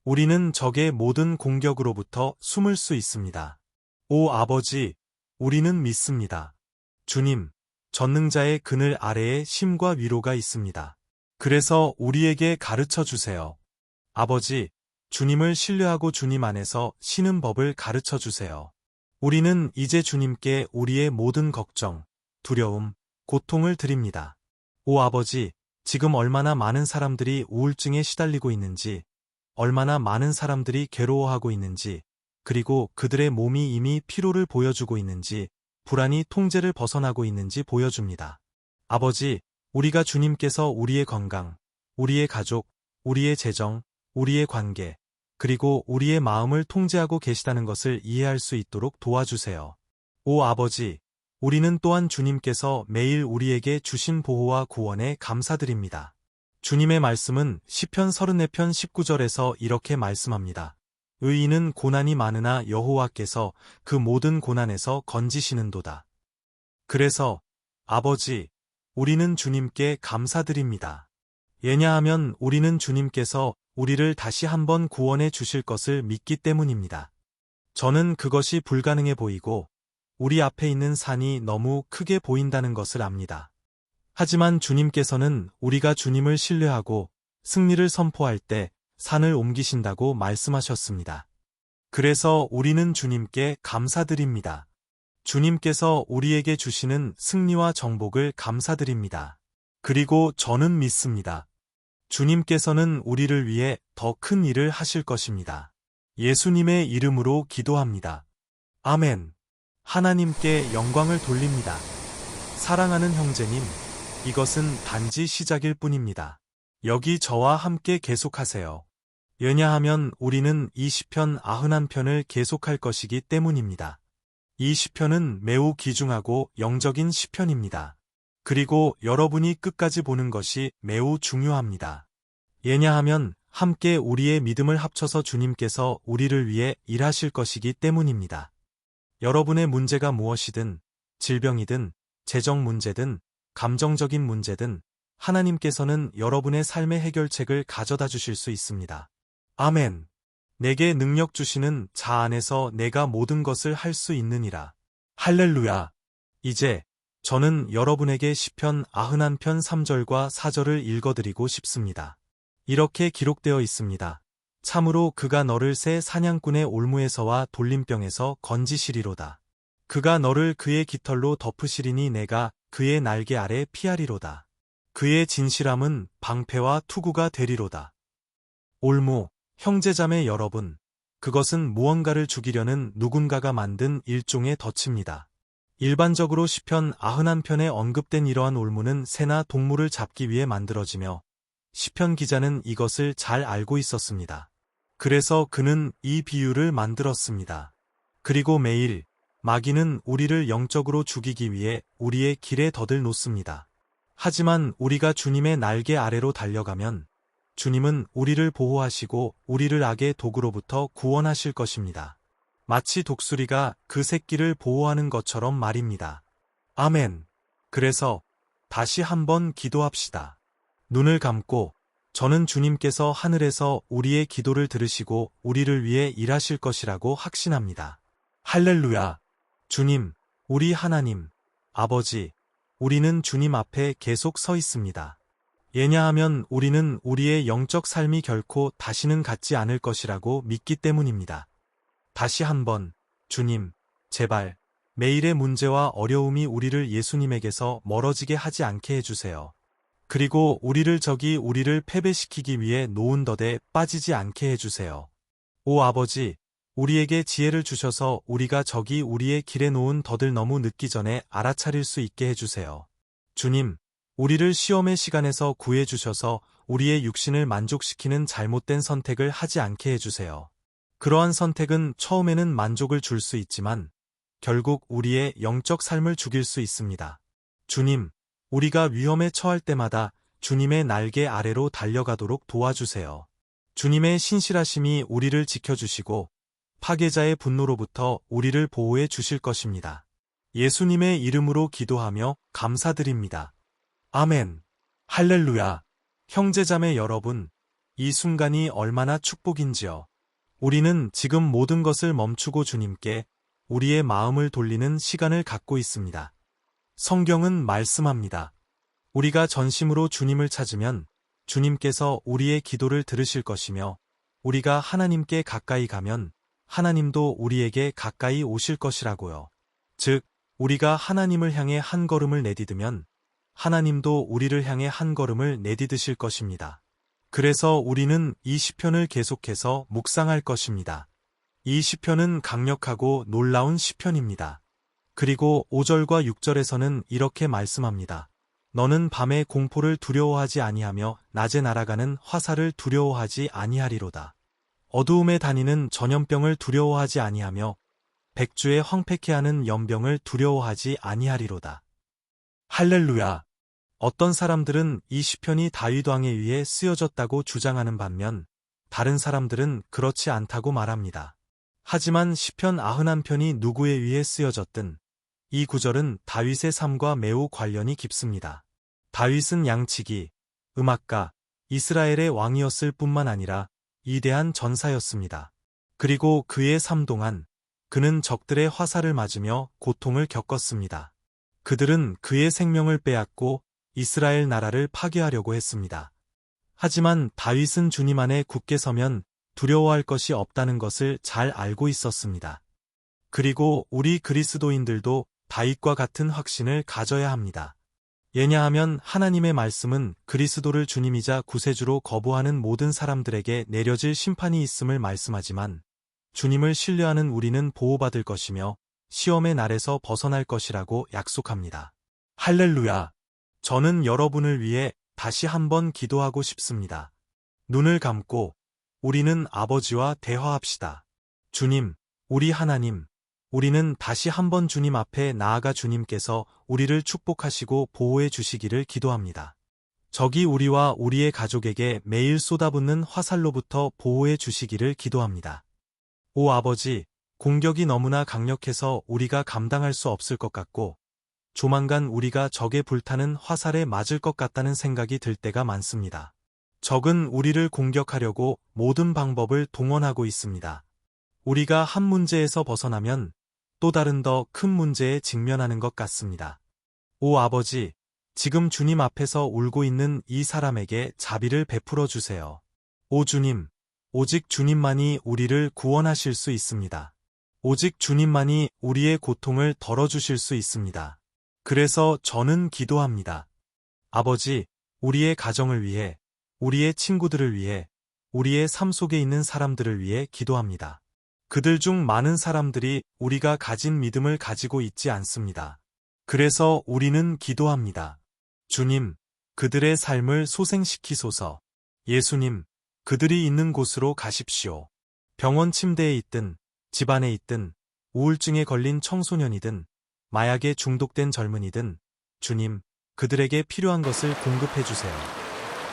우리는 적의 모든 공격으로부터 숨을 수 있습니다. 오 아버지, 우리는 믿습니다. 주님, 전능자의 그늘 아래에 쉼과 위로가 있습니다. 그래서 우리에게 가르쳐 주세요. 아버지, 주님을 신뢰하고 주님 안에서 쉬는 법을 가르쳐 주세요. 우리는 이제 주님께 우리의 모든 걱정, 두려움, 고통을 드립니다. 오 아버지, 지금 얼마나 많은 사람들이 우울증에 시달리고 있는지, 얼마나 많은 사람들이 괴로워하고 있는지, 그리고 그들의 몸이 이미 피로를 보여주고 있는지, 불안이 통제를 벗어나고 있는지 보여줍니다. 아버지, 우리가 주님께서 우리의 건강, 우리의 가족, 우리의 재정, 우리의 관계, 그리고 우리의 마음을 통제하고 계시다는 것을 이해할 수 있도록 도와주세요. 오 아버지, 우리는 또한 주님께서 매일 우리에게 주신 보호와 구원에 감사드립니다. 주님의 말씀은 시편 34편 19절에서 이렇게 말씀합니다. 의인은 고난이 많으나 여호와께서 그 모든 고난에서 건지시는도다. 그래서 아버지, 우리는 주님께 감사드립니다. 왜냐하면 우리는 주님께서 우리를 다시 한번 구원해 주실 것을 믿기 때문입니다. 저는 그것이 불가능해 보이고 우리 앞에 있는 산이 너무 크게 보인다는 것을 압니다. 하지만 주님께서는 우리가 주님을 신뢰하고 승리를 선포할 때 산을 옮기신다고 말씀하셨습니다. 그래서 우리는 주님께 감사드립니다. 주님께서 우리에게 주시는 승리와 정복을 감사드립니다. 그리고 저는 믿습니다. 주님께서는 우리를 위해 더 큰 일을 하실 것입니다. 예수님의 이름으로 기도합니다. 아멘. 하나님께 영광을 돌립니다. 사랑하는 형제님, 이것은 단지 시작일 뿐입니다. 여기 저와 함께 계속하세요. 왜냐하면 우리는 이 시편 91편을 계속할 것이기 때문입니다. 이 시편은 매우 귀중하고 영적인 시편입니다. 그리고 여러분이 끝까지 보는 것이 매우 중요합니다. 왜냐하면 함께 우리의 믿음을 합쳐서 주님께서 우리를 위해 일하실 것이기 때문입니다. 여러분의 문제가 무엇이든, 질병이든, 재정 문제든, 감정적인 문제든, 하나님께서는 여러분의 삶의 해결책을 가져다 주실 수 있습니다. 아멘. 내게 능력 주시는 자 안에서 내가 모든 것을 할 수 있느니라. 할렐루야. 이제 저는 여러분에게 시편 91편 3절과 4절을 읽어드리고 싶습니다. 이렇게 기록되어 있습니다. 참으로 그가 너를 새 사냥꾼의 올무에서와 돌림병에서 건지시리로다. 그가 너를 그의 깃털로 덮으시리니 내가 그의 날개 아래 피하리로다. 그의 진실함은 방패와 투구가 되리로다. 올무, 형제자매 여러분, 그것은 무언가를 죽이려는 누군가가 만든 일종의 덫입니다. 일반적으로 시편 91편에 언급된 이러한 올무는 새나 동물을 잡기 위해 만들어지며 시편 기자는 이것을 잘 알고 있었습니다. 그래서 그는 이 비유를 만들었습니다. 그리고 매일 마귀는 우리를 영적으로 죽이기 위해 우리의 길에 덫을 놓습니다. 하지만 우리가 주님의 날개 아래로 달려가면 주님은 우리를 보호하시고 우리를 악의 도구로부터 구원하실 것입니다. 마치 독수리가 그 새끼를 보호하는 것처럼 말입니다. 아멘. 그래서 다시 한번 기도합시다. 눈을 감고 저는 주님께서 하늘에서 우리의 기도를 들으시고 우리를 위해 일하실 것이라고 확신합니다. 할렐루야. 주님, 우리 하나님, 아버지, 우리는 주님 앞에 계속 서 있습니다. 왜냐하면 우리는 우리의 영적 삶이 결코 다시는 같지 않을 것이라고 믿기 때문입니다. 다시 한번, 주님, 제발, 매일의 문제와 어려움이 우리를 예수님에게서 멀어지게 하지 않게 해주세요. 그리고 우리를 패배시키기 위해 놓은 덫에 빠지지 않게 해주세요. 오 아버지, 우리에게 지혜를 주셔서 우리가 우리의 길에 놓은 덫을 너무 늦기 전에 알아차릴 수 있게 해주세요. 주님, 우리를 시험의 시간에서 구해주셔서 우리의 육신을 만족시키는 잘못된 선택을 하지 않게 해주세요. 그러한 선택은 처음에는 만족을 줄 수 있지만 결국 우리의 영적 삶을 죽일 수 있습니다. 주님, 우리가 위험에 처할 때마다 주님의 날개 아래로 달려가도록 도와주세요. 주님의 신실하심이 우리를 지켜주시고 파괴자의 분노로부터 우리를 보호해 주실 것입니다. 예수님의 이름으로 기도하며 감사드립니다. 아멘. 할렐루야. 형제자매 여러분, 이 순간이 얼마나 축복인지요. 우리는 지금 모든 것을 멈추고 주님께 우리의 마음을 돌리는 시간을 갖고 있습니다. 성경은 말씀합니다. 우리가 전심으로 주님을 찾으면 주님께서 우리의 기도를 들으실 것이며 우리가 하나님께 가까이 가면 하나님도 우리에게 가까이 오실 것이라고요. 즉, 우리가 하나님을 향해 한 걸음을 내디디면 하나님도 우리를 향해 한 걸음을 내디디실 것입니다. 그래서 우리는 이 시편을 계속해서 묵상할 것입니다. 이 시편은 강력하고 놀라운 시편입니다. 그리고 5절과 6절에서는 이렇게 말씀합니다. 너는 밤의 공포를 두려워하지 아니하며 낮에 날아가는 화살을 두려워하지 아니하리로다. 어두움에 다니는 전염병을 두려워하지 아니하며 백주에 황폐케 하는 연병을 두려워하지 아니하리로다. 할렐루야. 어떤 사람들은 이 시편이 다윗 왕에 의해 쓰여졌다고 주장하는 반면 다른 사람들은 그렇지 않다고 말합니다. 하지만 시편 91편이 누구에 의해 쓰여졌든 이 구절은 다윗의 삶과 매우 관련이 깊습니다. 다윗은 양치기, 음악가, 이스라엘의 왕이었을 뿐만 아니라 위대한 전사였습니다. 그리고 그의 삶 동안 그는 적들의 화살을 맞으며 고통을 겪었습니다. 그들은 그의 생명을 빼앗고 이스라엘 나라를 파괴하려고 했습니다. 하지만 다윗은 주님 안에 굳게 서면 두려워할 것이 없다는 것을 잘 알고 있었습니다. 그리고 우리 그리스도인들도 다윗과 같은 확신을 가져야 합니다. 왜냐하면 하나님의 말씀은 그리스도를 주님이자 구세주로 거부하는 모든 사람들에게 내려질 심판이 있음을 말씀하지만 주님을 신뢰하는 우리는 보호받을 것이며 시험의 날에서 벗어날 것이라고 약속합니다. 할렐루야! 저는 여러분을 위해 다시 한번 기도하고 싶습니다. 눈을 감고 우리는 아버지와 대화합시다. 주님, 우리 하나님, 우리는 다시 한번 주님 앞에 나아가 주님께서 우리를 축복하시고 보호해 주시기를 기도합니다. 적이 우리와 우리의 가족에게 매일 쏟아붓는 화살로부터 보호해 주시기를 기도합니다. 오 아버지, 공격이 너무나 강력해서 우리가 감당할 수 없을 것 같고 조만간 우리가 적의 불타는 화살에 맞을 것 같다는 생각이 들 때가 많습니다. 적은 우리를 공격하려고 모든 방법을 동원하고 있습니다. 우리가 한 문제에서 벗어나면 또 다른 더 큰 문제에 직면하는 것 같습니다. 오 아버지, 지금 주님 앞에서 울고 있는 이 사람에게 자비를 베풀어 주세요. 오 주님, 오직 주님만이 우리를 구원하실 수 있습니다. 오직 주님만이 우리의 고통을 덜어주실 수 있습니다. 그래서 저는 기도합니다. 아버지, 우리의 가정을 위해, 우리의 친구들을 위해, 우리의 삶 속에 있는 사람들을 위해 기도합니다. 그들 중 많은 사람들이 우리가 가진 믿음을 가지고 있지 않습니다. 그래서 우리는 기도합니다. 주님, 그들의 삶을 소생시키소서. 예수님, 그들이 있는 곳으로 가십시오. 병원 침대에 있든, 집안에 있든, 우울증에 걸린 청소년이든, 마약에 중독된 젊은이든, 주님, 그들에게 필요한 것을 공급해 주세요.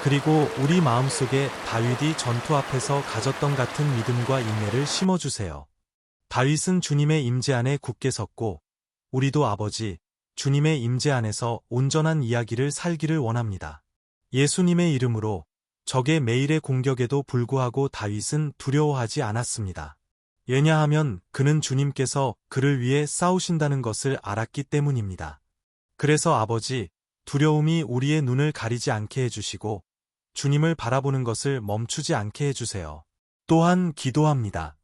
그리고 우리 마음속에 다윗이 전투 앞에서 가졌던 같은 믿음과 인내를 심어주세요. 다윗은 주님의 임재 안에 굳게 섰고 우리도 아버지, 주님의 임재 안에서 온전한 이야기를 살기를 원합니다. 예수님의 이름으로 적의 매일의 공격에도 불구하고 다윗은 두려워하지 않았습니다. 왜냐하면 그는 주님께서 그를 위해 싸우신다는 것을 알았기 때문입니다. 그래서 아버지, 두려움이 우리의 눈을 가리지 않게 해주시고 주님을 바라보는 것을 멈추지 않게 해주세요. 또한 기도합니다.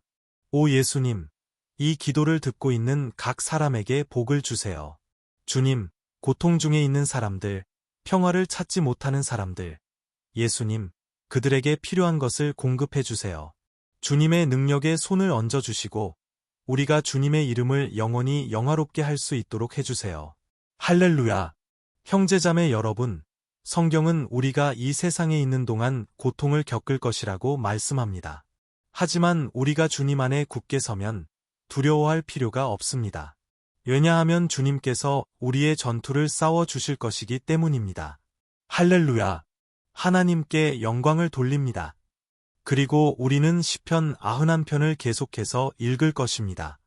오 예수님, 이 기도를 듣고 있는 각 사람에게 복을 주세요. 주님, 고통 중에 있는 사람들, 평화를 찾지 못하는 사람들, 예수님, 그들에게 필요한 것을 공급해 주세요. 주님의 능력에 손을 얹어 주시고, 우리가 주님의 이름을 영원히 영화롭게 할 수 있도록 해주세요. 할렐루야! 형제자매 여러분, 성경은 우리가 이 세상에 있는 동안 고통을 겪을 것이라고 말씀합니다. 하지만 우리가 주님 안에 굳게 서면 두려워할 필요가 없습니다. 왜냐하면 주님께서 우리의 전투를 싸워 주실 것이기 때문입니다. 할렐루야! 하나님께 영광을 돌립니다. 그리고 우리는 시편 91편을 계속해서 읽을 것입니다.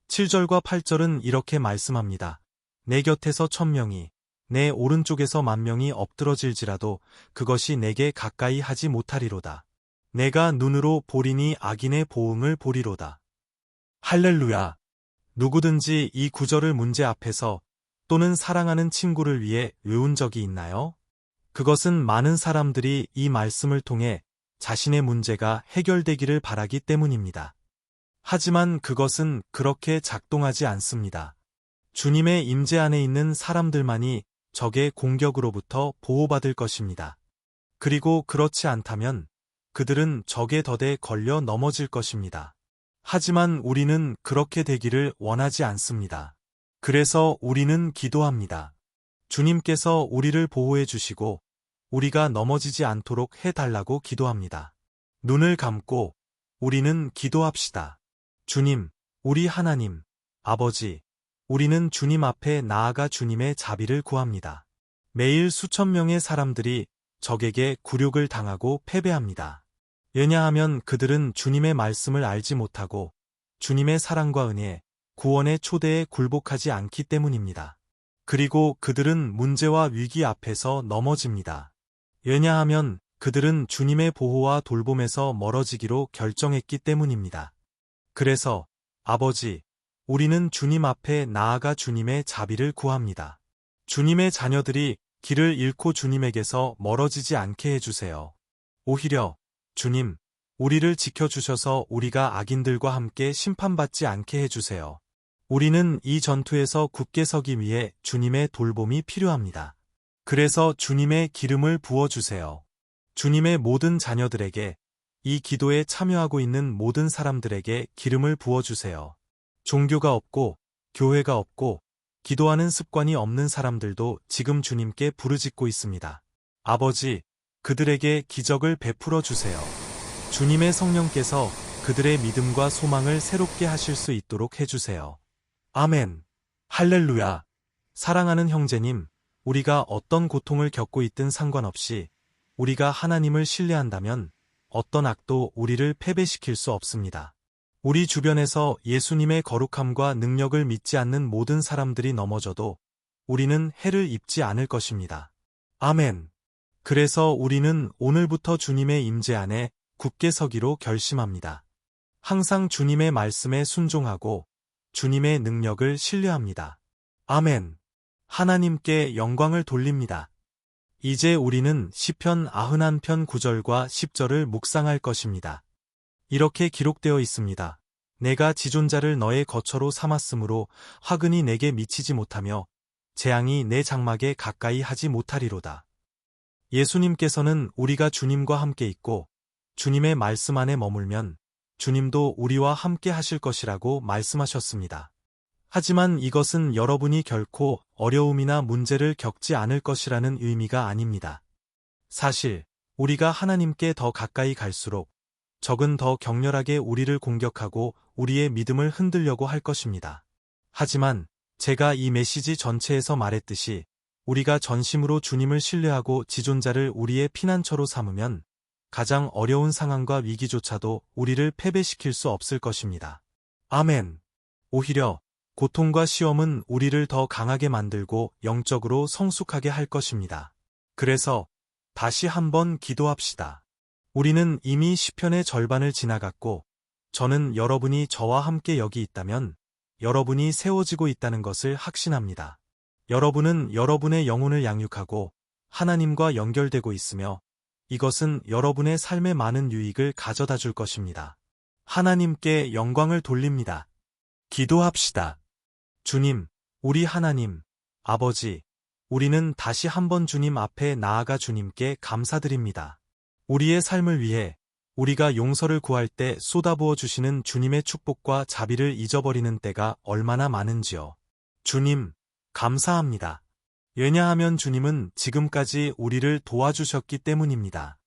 7절과 8절은 이렇게 말씀합니다. 내 곁에서 1000명이, 내 오른쪽에서 10,000명이 엎드러질지라도 그것이 내게 가까이 하지 못하리로다. 내가 눈으로 보리니 악인의 보응을 보리로다. 할렐루야! 누구든지 이 구절을 문제 앞에서 또는 사랑하는 친구를 위해 외운 적이 있나요? 그것은 많은 사람들이 이 말씀을 통해 자신의 문제가 해결되기를 바라기 때문입니다. 하지만 그것은 그렇게 작동하지 않습니다. 주님의 임재 안에 있는 사람들만이 적의 공격으로부터 보호받을 것입니다. 그리고 그렇지 않다면 그들은 적의 덫에 걸려 넘어질 것입니다. 하지만 우리는 그렇게 되기를 원하지 않습니다. 그래서 우리는 기도합니다. 주님께서 우리를 보호해 주시고 우리가 넘어지지 않도록 해달라고 기도합니다. 눈을 감고 우리는 기도합시다. 주님, 우리 하나님, 아버지, 우리는 주님 앞에 나아가 주님의 자비를 구합니다. 매일 수천 명의 사람들이 적에게 굴욕을 당하고 패배합니다. 왜냐하면 그들은 주님의 말씀을 알지 못하고 주님의 사랑과 은혜, 구원의 초대에 굴복하지 않기 때문입니다. 그리고 그들은 문제와 위기 앞에서 넘어집니다. 왜냐하면 그들은 주님의 보호와 돌봄에서 멀어지기로 결정했기 때문입니다. 그래서 아버지, 우리는 주님 앞에 나아가 주님의 자비를 구합니다. 주님의 자녀들이 길을 잃고 주님에게서 멀어지지 않게 해주세요. 오히려 주님, 우리를 지켜주셔서 우리가 악인들과 함께 심판받지 않게 해주세요. 우리는 이 전투에서 굳게 서기 위해 주님의 돌봄이 필요합니다. 그래서 주님의 기름을 부어주세요. 주님의 모든 자녀들에게, 이 기도에 참여하고 있는 모든 사람들에게 기름을 부어주세요. 종교가 없고, 교회가 없고, 기도하는 습관이 없는 사람들도 지금 주님께 부르짖고 있습니다. 아버지, 그들에게 기적을 베풀어 주세요. 주님의 성령께서 그들의 믿음과 소망을 새롭게 하실 수 있도록 해주세요. 아멘. 할렐루야. 사랑하는 형제님, 우리가 어떤 고통을 겪고 있든 상관없이 우리가 하나님을 신뢰한다면 어떤 악도 우리를 패배시킬 수 없습니다. 우리 주변에서 예수님의 거룩함과 능력을 믿지 않는 모든 사람들이 넘어져도 우리는 해를 입지 않을 것입니다. 아멘. 그래서 우리는 오늘부터 주님의 임재 안에 굳게 서기로 결심합니다. 항상 주님의 말씀에 순종하고 주님의 능력을 신뢰합니다. 아멘. 하나님께 영광을 돌립니다. 이제 우리는 시편 91편 9절과 10절을 묵상할 것입니다. 이렇게 기록되어 있습니다. 내가 지존자를 너의 거처로 삼았으므로 화근이 내게 미치지 못하며 재앙이 내 장막에 가까이 하지 못하리로다. 예수님께서는 우리가 주님과 함께 있고 주님의 말씀 안에 머물면 주님도 우리와 함께 하실 것이라고 말씀하셨습니다. 하지만 이것은 여러분이 결코 어려움이나 문제를 겪지 않을 것이라는 의미가 아닙니다. 사실 우리가 하나님께 더 가까이 갈수록 적은 더 격렬하게 우리를 공격하고 우리의 믿음을 흔들려고 할 것입니다. 하지만 제가 이 메시지 전체에서 말했듯이 우리가 전심으로 주님을 신뢰하고 지존자를 우리의 피난처로 삼으면 가장 어려운 상황과 위기조차도 우리를 패배시킬 수 없을 것입니다. 아멘. 오히려 고통과 시험은 우리를 더 강하게 만들고 영적으로 성숙하게 할 것입니다. 그래서 다시 한번 기도합시다. 우리는 이미 시편의 절반을 지나갔고 저는 여러분이 저와 함께 여기 있다면 여러분이 세워지고 있다는 것을 확신합니다. 여러분은 여러분의 영혼을 양육하고 하나님과 연결되고 있으며 이것은 여러분의 삶에 많은 유익을 가져다 줄 것입니다. 하나님께 영광을 돌립니다. 기도합시다. 주님, 우리 하나님, 아버지, 우리는 다시 한번 주님 앞에 나아가 주님께 감사드립니다. 우리의 삶을 위해 우리가 용서를 구할 때 쏟아부어 주시는 주님의 축복과 자비를 잊어버리는 때가 얼마나 많은지요. 주님, 감사합니다. 왜냐하면 주님은 지금까지 우리를 도와주셨기 때문입니다.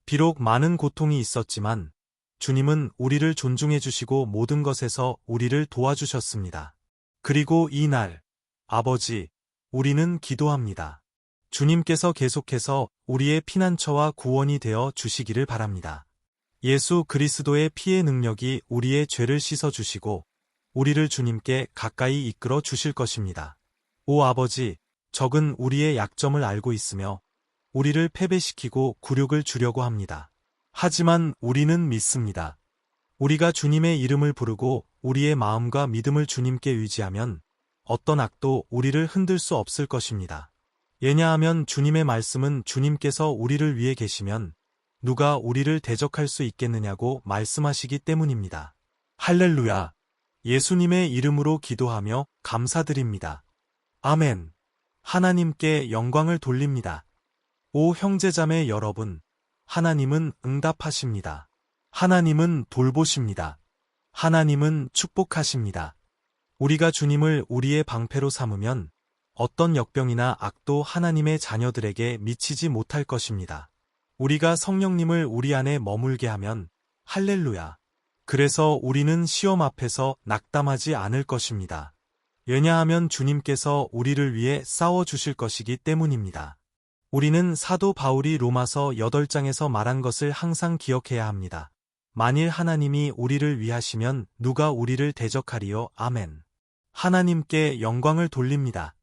비록 많은 고통이 있었지만 주님은 우리를 존중해 주시고 모든 것에서 우리를 도와주셨습니다. 그리고 이 날, 아버지, 우리는 기도합니다. 주님께서 계속해서 우리의 피난처와 구원이 되어 주시기를 바랍니다. 예수 그리스도의 피의 능력이 우리의 죄를 씻어 주시고 우리를 주님께 가까이 이끌어 주실 것입니다. 오 아버지, 적은 우리의 약점을 알고 있으며 우리를 패배시키고 굴욕을 주려고 합니다. 하지만 우리는 믿습니다. 우리가 주님의 이름을 부르고 우리의 마음과 믿음을 주님께 의지하면 어떤 악도 우리를 흔들 수 없을 것입니다. 왜냐하면 주님의 말씀은 주님께서 우리를 위해 계시면 누가 우리를 대적할 수 있겠느냐고 말씀하시기 때문입니다. 할렐루야! 예수님의 이름으로 기도하며 감사드립니다. 아멘. 하나님께 영광을 돌립니다. 오 형제자매 여러분, 하나님은 응답하십니다. 하나님은 돌보십니다. 하나님은 축복하십니다. 우리가 주님을 우리의 방패로 삼으면 어떤 역병이나 악도 하나님의 자녀들에게 미치지 못할 것입니다. 우리가 성령님을 우리 안에 머물게 하면 할렐루야. 그래서 우리는 시험 앞에서 낙담하지 않을 것입니다. 왜냐하면 주님께서 우리를 위해 싸워주실 것이기 때문입니다. 우리는 사도 바울이 로마서 8장에서 말한 것을 항상 기억해야 합니다. 만일 하나님이 우리를 위하시면 누가 우리를 대적하리요. 아멘. 하나님께 영광을 돌립니다.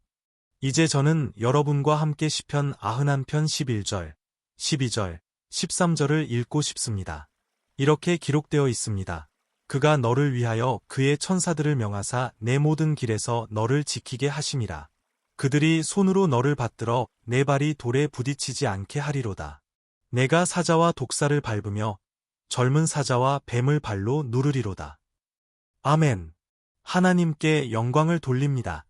이제 저는 여러분과 함께 시편 91편 11절, 12절, 13절을 읽고 싶습니다. 이렇게 기록되어 있습니다. 그가 너를 위하여 그의 천사들을 명하사 내 모든 길에서 너를 지키게 하심이라. 그들이 손으로 너를 받들어 내 발이 돌에 부딪히지 않게 하리로다. 내가 사자와 독사를 밟으며 젊은 사자와 뱀을 발로 누르리로다. 아멘. 하나님께 영광을 돌립니다.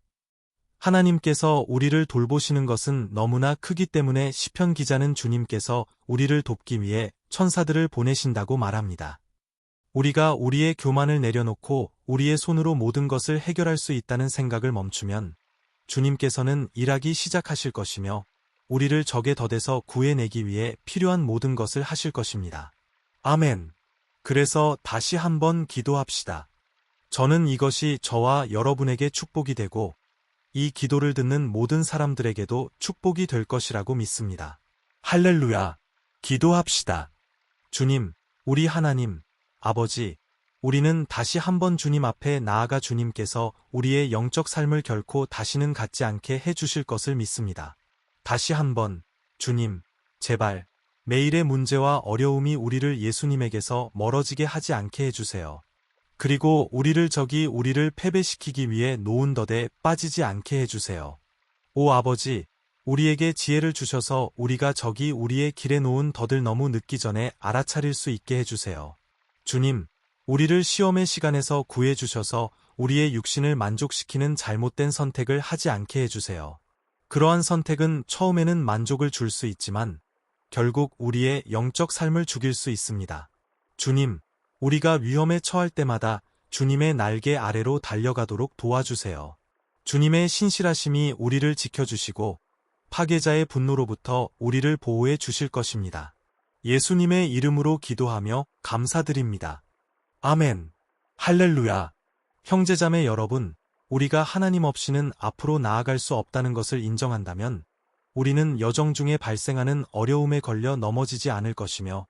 하나님께서 우리를 돌보시는 것은 너무나 크기 때문에 시편 기자는 주님께서 우리를 돕기 위해 천사들을 보내신다고 말합니다. 우리가 우리의 교만을 내려놓고 우리의 손으로 모든 것을 해결할 수 있다는 생각을 멈추면 주님께서는 일하기 시작하실 것이며 우리를 적의 덫에서 구해내기 위해 필요한 모든 것을 하실 것입니다. 아멘. 그래서 다시 한번 기도합시다. 저는 이것이 저와 여러분에게 축복이 되고 이 기도를 듣는 모든 사람들에게도 축복이 될 것이라고 믿습니다. 할렐루야. 기도합시다. 주님, 우리 하나님, 아버지, 우리는 다시 한번 주님 앞에 나아가 주님께서 우리의 영적 삶을 결코 다시는 갖지 않게 해주실 것을 믿습니다. 다시 한번, 주님, 제발, 매일의 문제와 어려움이 우리를 예수님에게서 멀어지게 하지 않게 해주세요. 그리고 우리를 패배시키기 위해 놓은 덫에 빠지지 않게 해주세요. 오 아버지, 우리에게 지혜를 주셔서 우리가 적이 우리의 길에 놓은 덫을 너무 늦기 전에 알아차릴 수 있게 해주세요. 주님, 우리를 시험의 시간에서 구해주셔서 우리의 육신을 만족시키는 잘못된 선택을 하지 않게 해주세요. 그러한 선택은 처음에는 만족을 줄 수 있지만 결국 우리의 영적 삶을 죽일 수 있습니다. 주님, 우리가 위험에 처할 때마다 주님의 날개 아래로 달려가도록 도와주세요. 주님의 신실하심이 우리를 지켜주시고 파괴자의 분노로부터 우리를 보호해 주실 것입니다. 예수님의 이름으로 기도하며 감사드립니다. 아멘. 할렐루야. 형제자매 여러분, 우리가 하나님 없이는 앞으로 나아갈 수 없다는 것을 인정한다면 우리는 여정 중에 발생하는 어려움에 걸려 넘어지지 않을 것이며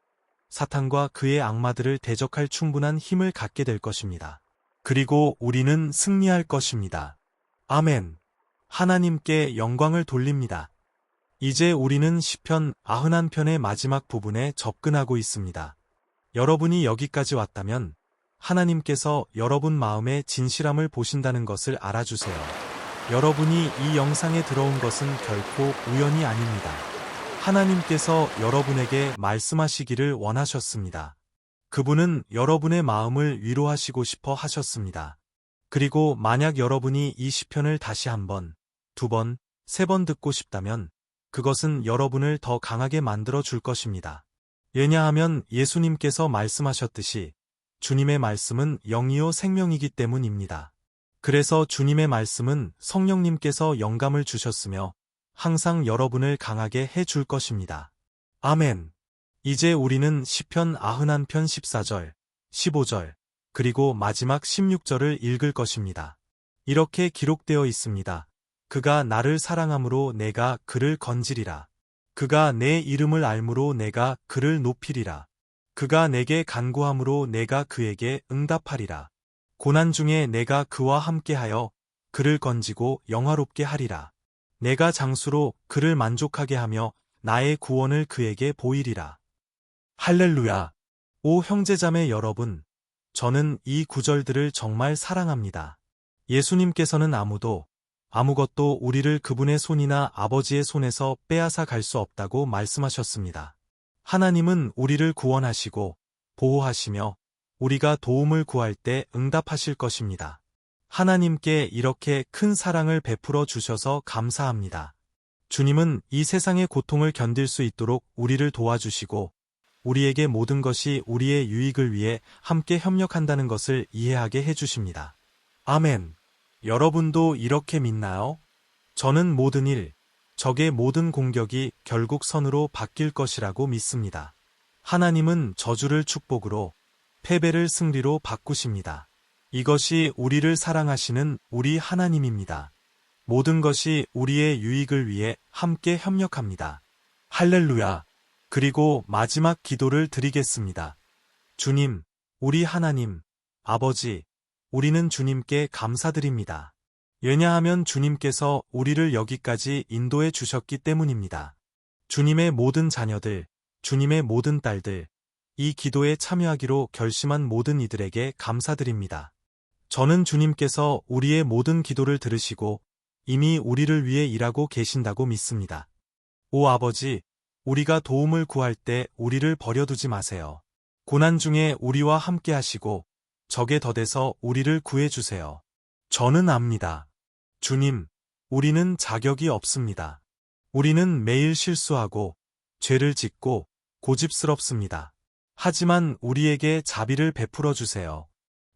사탄과 그의 악마들을 대적할 충분한 힘을 갖게 될 것입니다. 그리고 우리는 승리할 것입니다. 아멘. 하나님께 영광을 돌립니다. 이제 우리는 시편 91편의 마지막 부분에 접근하고 있습니다. 여러분이 여기까지 왔다면 하나님께서 여러분 마음의 진실함을 보신다는 것을 알아주세요. 여러분이 이 영상에 들어온 것은 결코 우연이 아닙니다. 하나님께서 여러분에게 말씀하시기를 원하셨습니다. 그분은 여러분의 마음을 위로하시고 싶어 하셨습니다. 그리고 만약 여러분이 이 시편을 다시 한 번, 두 번, 세 번 듣고 싶다면 그것은 여러분을 더 강하게 만들어 줄 것입니다. 왜냐하면 예수님께서 말씀하셨듯이 주님의 말씀은 영이요 생명이기 때문입니다. 그래서 주님의 말씀은 성령님께서 영감을 주셨으며 항상 여러분을 강하게 해 줄 것입니다. 아멘. 이제 우리는 시편 91편 14절, 15절, 그리고 마지막 16절을 읽을 것입니다. 이렇게 기록되어 있습니다. 그가 나를 사랑함으로 내가 그를 건지리라. 그가 내 이름을 알므로 내가 그를 높이리라. 그가 내게 간구함으로 내가 그에게 응답하리라. 고난 중에 내가 그와 함께하여 그를 건지고 영화롭게 하리라. 내가 장수로 그를 만족하게 하며 나의 구원을 그에게 보이리라. 할렐루야. 오 형제자매 여러분, 저는 이 구절들을 정말 사랑합니다. 예수님께서는 아무것도 우리를 그분의 손이나 아버지의 손에서 빼앗아 갈 수 없다고 말씀하셨습니다. 하나님은 우리를 구원하시고 보호하시며 우리가 도움을 구할 때 응답하실 것입니다. 하나님께 이렇게 큰 사랑을 베풀어 주셔서 감사합니다. 주님은 이 세상의 고통을 견딜 수 있도록 우리를 도와주시고 우리에게 모든 것이 우리의 유익을 위해 함께 협력한다는 것을 이해하게 해주십니다. 아멘. 여러분도 이렇게 믿나요? 저는 모든 일, 적의 모든 공격이 결국 선으로 바뀔 것이라고 믿습니다. 하나님은 저주를 축복으로, 패배를 승리로 바꾸십니다. 이것이 우리를 사랑하시는 우리 하나님입니다. 모든 것이 우리의 유익을 위해 함께 협력합니다. 할렐루야. 그리고 마지막 기도를 드리겠습니다. 주님, 우리 하나님, 아버지, 우리는 주님께 감사드립니다. 왜냐하면 주님께서 우리를 여기까지 인도해 주셨기 때문입니다. 주님의 모든 자녀들, 주님의 모든 딸들, 이 기도에 참여하기로 결심한 모든 이들에게 감사드립니다. 저는 주님께서 우리의 모든 기도를 들으시고 이미 우리를 위해 일하고 계신다고 믿습니다. 오 아버지, 우리가 도움을 구할 때 우리를 버려두지 마세요. 고난 중에 우리와 함께 하시고 적에 더대서 우리를 구해주세요. 저는 압니다. 주님, 우리는 자격이 없습니다. 우리는 매일 실수하고 죄를 짓고 고집스럽습니다. 하지만 우리에게 자비를 베풀어 주세요.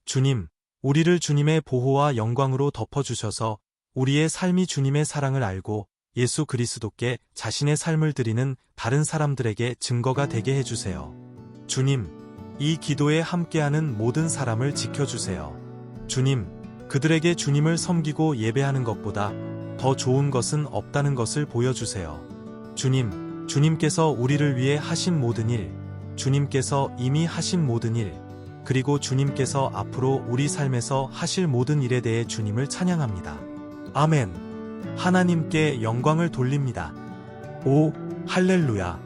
주님, 우리를 주님의 보호와 영광으로 덮어주셔서 우리의 삶이 주님의 사랑을 알고 예수 그리스도께 자신의 삶을 드리는 다른 사람들에게 증거가 되게 해주세요. 주님, 이 기도에 함께하는 모든 사람을 지켜주세요. 주님, 그들에게 주님을 섬기고 예배하는 것보다 더 좋은 것은 없다는 것을 보여주세요. 주님, 주님께서 우리를 위해 하신 모든 일, 주님께서 이미 하신 모든 일, 그리고 주님께서 앞으로 우리 삶에서 하실 모든 일에 대해 주님을 찬양합니다. 아멘. 하나님께 영광을 돌립니다. 오, 할렐루야.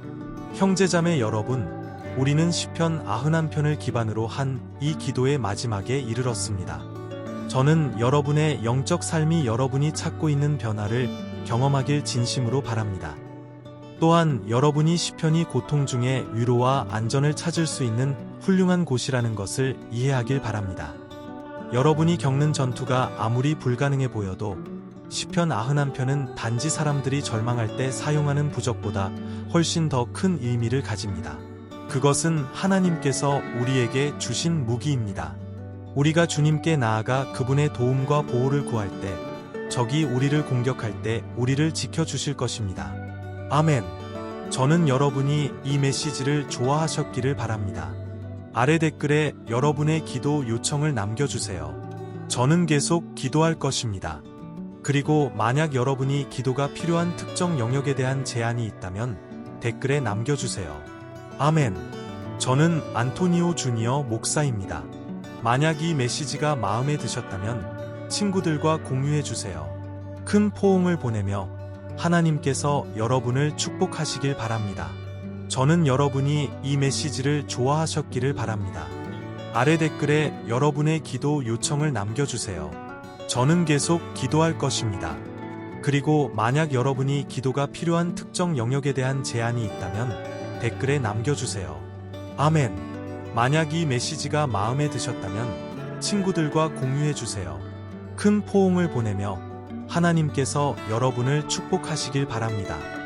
형제자매 여러분, 우리는 시편 91편을 기반으로 한 이 기도의 마지막에 이르렀습니다. 저는 여러분의 영적 삶이 여러분이 찾고 있는 변화를 경험하길 진심으로 바랍니다. 또한 여러분이 시편이 고통 중에 위로와 안전을 찾을 수 있는 훌륭한 곳이라는 것을 이해하길 바랍니다. 여러분이 겪는 전투가 아무리 불가능해 보여도 시편 91편은 단지 사람들이 절망할 때 사용하는 부적보다 훨씬 더 큰 의미를 가집니다. 그것은 하나님께서 우리에게 주신 무기입니다. 우리가 주님께 나아가 그분의 도움과 보호를 구할 때, 적이 우리를 공격할 때 우리를 지켜주실 것입니다. 아멘. 저는 여러분이 이 메시지를 좋아하셨기를 바랍니다. 아래 댓글에 여러분의 기도 요청을 남겨주세요. 저는 계속 기도할 것입니다. 그리고 만약 여러분이 기도가 필요한 특정 영역에 대한 제안이 있다면 댓글에 남겨주세요. 아멘. 저는 안토니오 주니어 목사입니다. 만약 이 메시지가 마음에 드셨다면 친구들과 공유해주세요. 큰 포옹을 보내며 하나님께서 여러분을 축복하시길 바랍니다. 저는 여러분이 이 메시지를 좋아하셨기를 바랍니다. 아래 댓글에 여러분의 기도 요청을 남겨주세요. 저는 계속 기도할 것입니다. 그리고 만약 여러분이 기도가 필요한 특정 영역에 대한 제안이 있다면 댓글에 남겨주세요. 아멘. 만약 이 메시지가 마음에 드셨다면 친구들과 공유해주세요. 큰 포옹을 보내며 하나님께서 여러분을 축복하시길 바랍니다.